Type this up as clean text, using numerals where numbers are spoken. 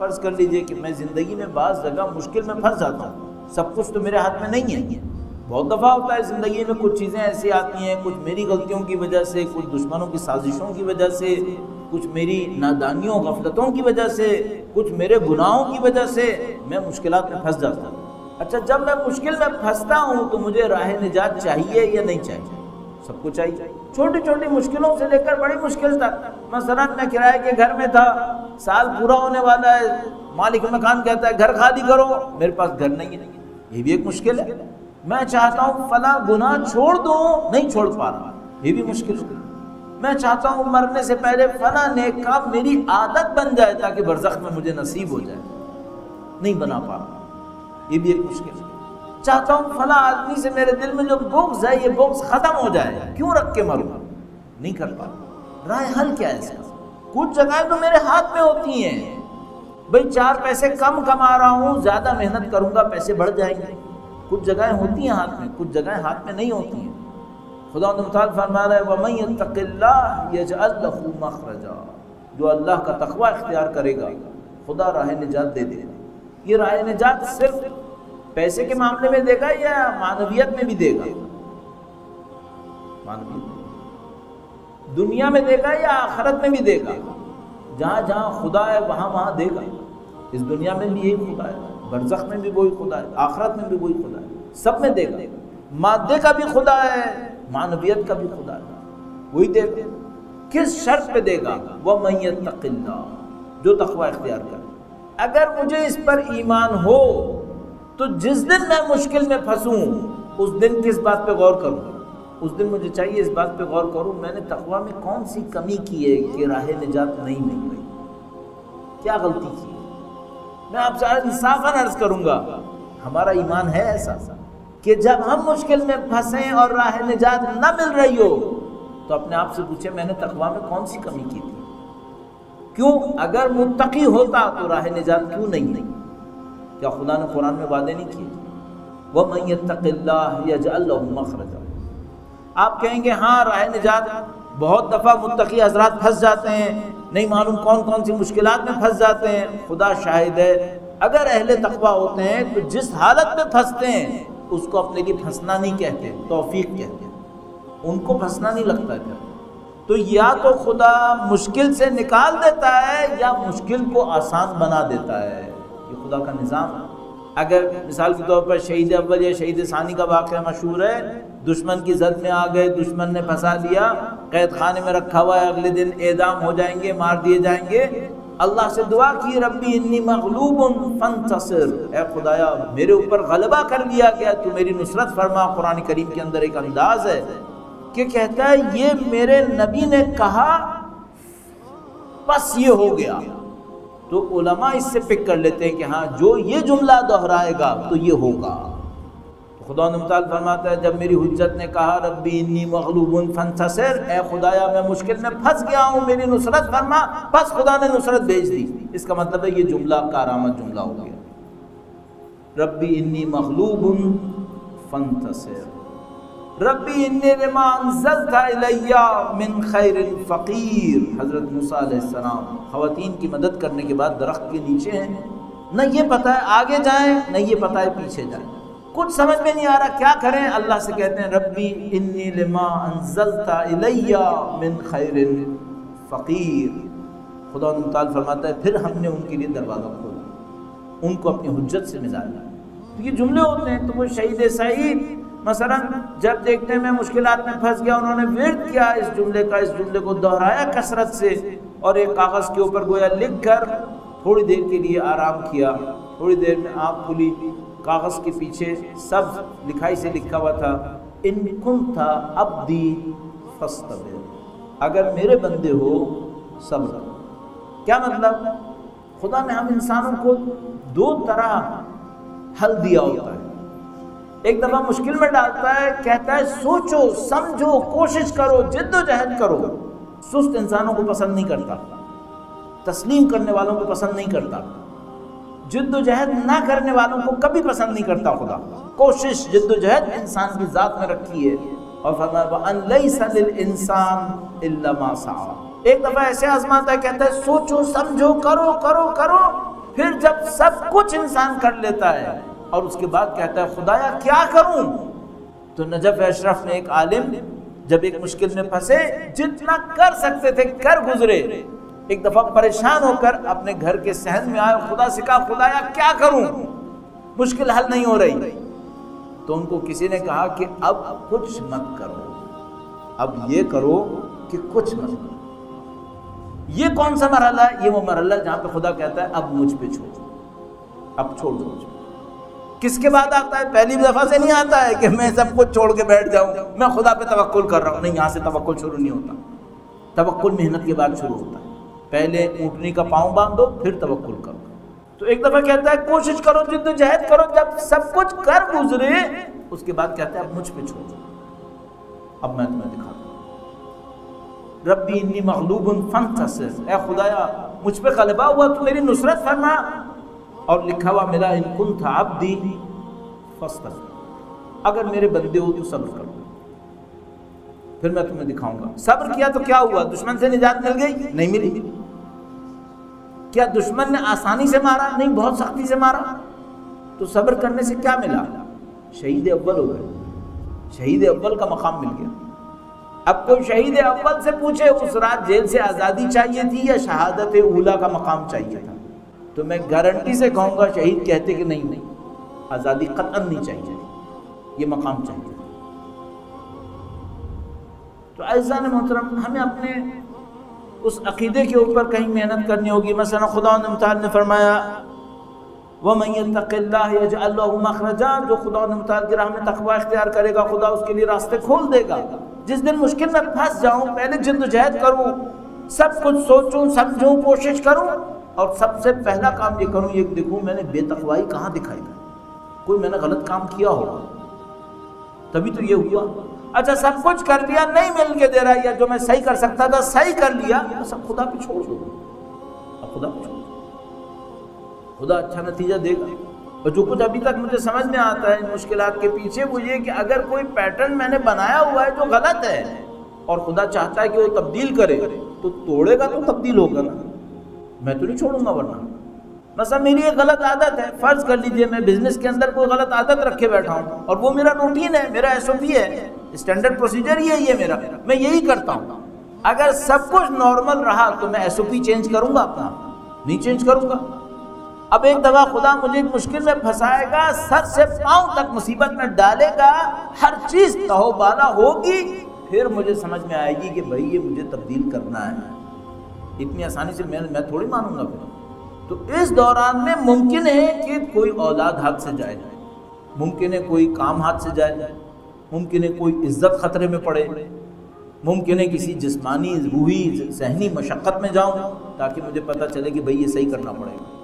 فرض کر لیجئے کہ میں زندگی میں بعض جگہ مشکل میں پھنس جاتا ہوں، سب کچھ تو میرے ہاتھ میں نہیں ہے، بہت دفعہ ہوتا ہے زندگی میں کچھ چیزیں ایسی آتی ہیں، کچھ میری غلطیوں کی وجہ سے، کچھ دشمنوں کی سازشوں کی وجہ سے، کچھ میری نادانیوں غفلتوں کی وجہ سے، کچھ میرے گناہوں کی وجہ سے میں مشکلات میں پھنس جاتا ہوں۔ اچھا، جب میں مشکل میں پھنستا ہوں تو مجھے راہ نجات چاہیے یا نہیں چاہیے؟ سب کو چاہیے، چھوٹی چھوٹی مشکلوں سے لے کر بڑی مشکل تک۔ مثلا میں کرائے کے گھر میں تھا، سال پورا ہونے والا ہے، مالک مکان کہتا ہے گھر خالی کرو، میرے پاس گھر نہیں ہے، یہ بھی ایک مشکل ہے۔ میں چاہتا ہوں فلاں گناہ چھوڑ دوں، نہیں چھوڑ پا رہا، یہ بھی مشکل ہے۔ میں چاہتا ہوں مرنے سے پہلے فلاں نیک کام میری عادت بن جائے تاکہ برزخ میں مجھے نصیب ہو جائے، نہیں بنا پا رہا، یہ بھی ایک مشکل ہے۔ چاہتا ہوں فلاں آدمی سے میرے دل میں جو بغض ہے یہ بغض ختم ہو جائے، کیوں رکھ کے مروں، نہیں کر پا رہا۔ راہ حل کیا ہے اس کا؟ کچھ جگہیں تو میرے ہاتھ میں ہوتی ہیں، بھئی 4 پیسے کم کما رہا ہوں، زیادہ محنت کروں گا پیسے بڑھ جائیں گے۔ کچھ جگہیں ہوتی ہیں ہاتھ میں، کچھ جگہیں ہاتھ میں نہیں ہوتی ہیں۔ خدا متعال فرما رہا ہے وَمَن يَتَّقِ اللَّهَ يَجْعَلْ لَهُ مَخْرَجًا، جو اللہ کا تقوی اختیار کرے گا خدا راہ نجات دے دے گا۔ یہ راہ نجات صرف پیسے کے معاملے میں دے گا یا معنویت میں بھی دے گا؟ معنویت دنیا میں دے گا یا آخرت میں بھی دے گا؟ جہاں جہاں خدا ہے وہاں وہاں دے گا۔ اس دنیا میں بھی یہی خدا ہے، برزخ میں بھی وہی خدا ہے، آخرت میں بھی وہی خدا ہے، سب میں دے گا۔ مادے کا بھی خدا ہے، معنویت کا بھی خدا ہے، وہی دے گا۔ کس شرط پہ دے گا؟ وَمَن يَتَّقِ اللَّهَ، جو تقوی اختیار کرے۔ اگر مجھے اس پر ایمان ہو تو جس دن میں مشکل میں پھنسوں اس دن کس بات پہ غور کروں؟ اس دن مجھے چاہیے اس بات پہ غور کروں میں نے تقوی میں کون سی کمی کی ہے کہ راہ نجات نہیں مل رہی، کیا غلطی کی ہے۔ میں آپ سے انصافاً عرض کروں گا، ہمارا ایمان ہے ایسا کہ جب ہم مشکل میں پھنسیں اور راہ نجات نہ مل رہی ہو تو اپنے آپ سے پوچھیں میں نے تقوی میں کون سی کمی کی تھی؟ کیوں؟ اگر متقی ہوتا تو راہ نجات کیوں نہیں؟ کیا خدا نے قرآن میں وعدے نہیں کیے؟ وَمَن يَتَّقِ اللَّهَ يَجْعَلْ لَهُ مَخْرَجًا۔ آپ کہیں گے ہاں راہ نجات بہت دفعہ متقی حضرات پھنس جاتے ہیں، نہیں معلوم کون کون سی مشکلات میں پھنس جاتے ہیں۔ خدا شاہد ہے، اگر اہل تقوی ہوتے ہیں تو جس حالت میں پھنستے ہیں اس کو اپنے لیے پھنسنا نہیں کہتے، توفیق کہتے ہیں، ان کو پھنسنا نہیں لگتا ہے۔ تو یا تو خدا مشکل سے نکال دیتا ہے یا مشکل کو آسان بنا دیتا ہے، یہ خدا کا نظام ہے۔ اگر مثال کے طور پر شہید اول یا شہید ثانی کا واقعہ مشہور ہے، دشمن کی زد میں آ گئے، دشمن نے پھنسا دیا، قید خانے میں رکھا ہوا ہے، اگلے دن اعدام ہو جائیں گے، مار دیے جائیں گے۔ اللہ سے دعا کی ربی انی مغلوب فانتصر، اے خدایا میرے اوپر غلبہ کر لیا گیا، تو میری نصرت فرما۔ قرآن کریم کے اندر ایک انداز ہے کہ کہتا ہے یہ میرے نبی نے کہا بس یہ ہو گیا، تو علماء اس سے پک کر لیتے ہیں کہ ہاں جو یہ جملہ دہرائے گا تو یہ ہوگا۔ تو خدا متعال فرماتا ہے جب میری حجت نے کہا ربی انی مغلوب فانتصر، اے خدایا میں مشکل میں پھنس گیا ہوں میری نصرت فرما، بس خدا نے نصرت بھیج دی۔ اس کا مطلب ہے یہ جملہ کارآمد جملہ ہو گیا، ربی انی مغلوب فانتصر، ربی انی لما انزلت الی من خیر فقیر۔ حضرت موسیٰ علیہ السلام خواتین کی مدد کرنے کے بعد درخت کے نیچے ہیں، نہ یہ پتہ ہے آگے جائیں نہ یہ پتہ ہے پیچھے جائیں، کچھ سمجھ میں نہیں آ رہا کیا کریں۔ اللہ سے کہتے ہیں ربی انی لما انزلت الی من خیر فقیر۔ خدا متعال فرماتا ہے پھر ہم نے ان کے لیے دروازہ کھولا، ان کو اپنی حجت سے نجات دی۔ یہ جملے ہوتے ہیں۔ تو وہ شہید سعید مثلا جب دیکھتے ہیں میں مشکلات میں پھنس گیا، انہوں نے ورد کیا اس جملے کو دہرایا کثرت سے، اور ایک کاغذ کے اوپر گویا لکھ کر تھوڑی دیر کے لیے آرام کیا۔ تھوڑی دیر میں آنکھ کھلی، کاغذ کے پیچھے سبز لکھائی سے لکھا ہوا تھا ان کنت عبدی فاصطبر، اگر میرے بندے ہو صبر۔ کیا مطلب؟ خدا نے ہم انسانوں کو 2 طرح حل دیا ہوتا ہے۔ ایک دفعہ مشکل میں ڈالتا ہے، کہتا ہے سوچو سمجھو کوشش کرو جد و جہد کرو۔ سست انسانوں کو پسند نہیں کرتا، تسلیم کرنے والوں کو پسند نہیں کرتا، جد و جہد نہ کرنے والوں کو کبھی پسند نہیں کرتا خدا۔ کوشش جد و جہد انسان کی ذات میں رکھی ہے، اور فرمایا وَأَن لَيْسَ لِلْإِنسَانِ إِلَّا مَا سَعَىٰ۔ ایک دفعہ ایسے آزماتا ہے، کہتا ہے سوچو سمجھو کرو کرو کرو، پھر جب سب کچھ انسان کر لیتا ہے اور اس کے بعد کہتا ہے خدایا کیا کروں، تو نجف اشرف میں ایک عالم جب ایک مشکل میں پھنسے، جتنا کر سکتے تھے کر گزرے، ایک دفعہ پریشان ہو کر اپنے گھر کے صحن میں آئے، خدا سے کہا خدایا کیا کروں، مشکل حل نہیں ہو رہی۔ تو ان کو کسی نے کہا کہ اب کچھ مت کرو، اب یہ کرو کہ کچھ مت کرو۔ یہ کون سا مرحلہ ہے؟ یہ وہ مرحلہ جہاں پہ خدا کہتا ہے اب مجھ پہ چھوڑ، اب چھوڑ دو مجھ پہ۔ کس کے بعد آتا ہے؟ پہلی دفعہ سے نہیں آتا ہے کہ میں سب کچھ چھوڑ کے بیٹھ جاؤں، میں خدا پہ توکل کر رہا ہوں، نہیں، یہاں سے توکل شروع نہیں ہوتا۔ توکل محنت کے بعد شروع ہوتا ہے، پہلے اونٹنی کا پاؤں باندھو پھر توکل کرو۔ تو ایک دفعہ کہتا ہے کوشش کرو، جد و جہد کرو، جب سب کچھ کر گزرے اس کے بعد کہتا ہے اب مجھ پہ چھوڑ دو، اب میں تمہیں دکھاتا ہوں۔ ربی انی مغلوب فانتصر، اے خدایا مجھ پہ غلبہ ہوا تو میری نصرت فرما، اور لکھا ہوا میرا ان کنت عبدی فاستغفر، اگر میرے بندے ہو تو صبر کرو، پھر میں تمہیں دکھاؤں گا۔ صبر کیا تو کیا ہوا؟ دشمن سے نجات مل گئی؟ نہیں ملی۔ کیا دشمن نے آسانی سے مارا؟ نہیں، بہت سختی سے مارا۔ تو صبر کرنے سے کیا ملا؟ شہید اول ہو گئے، شہید اول کا مقام مل گیا۔ اب کوئی شہید اول سے پوچھے اس رات جیل سے آزادی چاہیے تھی یا شہادت اولیٰ کا مقام چاہیے تھا، تو میں گارنٹی سے کہوں گا شہید کہتے کہ نہیں، آزادی قطعاً نہیں چاہیے، یہ مقام چاہیے۔ تو عزیزان محترم، ہمیں اپنے اس عقیدے کے اوپر کہیں محنت کرنی ہوگی۔ مثلا خدا متعال نے فرمایا وَمَن يَتَّقِ اللَّهَ يَجْعَلْ لَهُ مَخْرَجًا، جو خدا متعال کی راہ میں تقوی اختیار کرے گا خدا اس کے لیے راستے کھول دے گا۔ جس دن مشکل میں پھنس جاؤں، پہلے جد و جہد کروں، سب کچھ سوچوں سمجھوں کوشش کروں، اور سب سے پہلا کام یہ کروں، یہ دیکھوں میں نے بے تقوائی کہاں دکھائی ہے، کوئی میں نے غلط کام کیا ہوگا تبھی تو یہ ہوا۔ اچھا سب کچھ کر لیا، نہیں مل کے دے رہا، یا جو میں صحیح کر سکتا تھا صحیح کر لیا، سب خدا پہ چھوڑ دو، اب خدا پہ چھوڑ دو، خدا اچھا نتیجہ دے گا۔ اور جو کچھ ابھی تک مجھے سمجھ میں آتا ہے ان مشکلات کے پیچھے وہ یہ کہ اگر کوئی پیٹرن میں نے بنایا ہوا ہے جو غلط ہے اور خدا چاہتا ہے کہ وہ تبدیل کرے، تو توڑے گا تو تبدیل ہوگا نا، میں تو نہیں چھوڑوں گا۔ ورنہ مثلا میری ایک غلط عادت ہے، فرض کر لیجئے میں بزنس کے اندر کوئی غلط عادت رکھے بیٹھا ہوں اور وہ میرا روٹین ہے، میرا SOP ہے، اسٹینڈرڈ پروسیجر یہی ہے میرا، میں یہی کرتا ہوں۔ اگر سب کچھ نارمل رہا تو میں SOP چینج کروں گا اپنا؟ نہیں چینج کروں گا۔ اب ایک دفعہ خدا مجھے مشکل میں پھنسائے گا، سر سے پاؤں تک مصیبت میں ڈالے گا، ہر چیز تہو بالا ہوگی، پھر مجھے سمجھ میں آئے گی کہ بھائی یہ مجھے تبدیل کرنا ہے، اتنی آسانی سے میں تھوڑی مانوں گا پھر۔ تو اس دوران میں ممکن ہے کہ کوئی اولاد ہاتھ سے جائے، ممکن ہے کوئی کام ہاتھ سے جائے، ممکن ہے کوئی عزت خطرے میں پڑے، ممکن ہے کسی جسمانی روحی ذہنی مشقت میں جاؤں، تاکہ مجھے پتہ چلے کہ بھائی یہ صحیح کرنا پڑے گا۔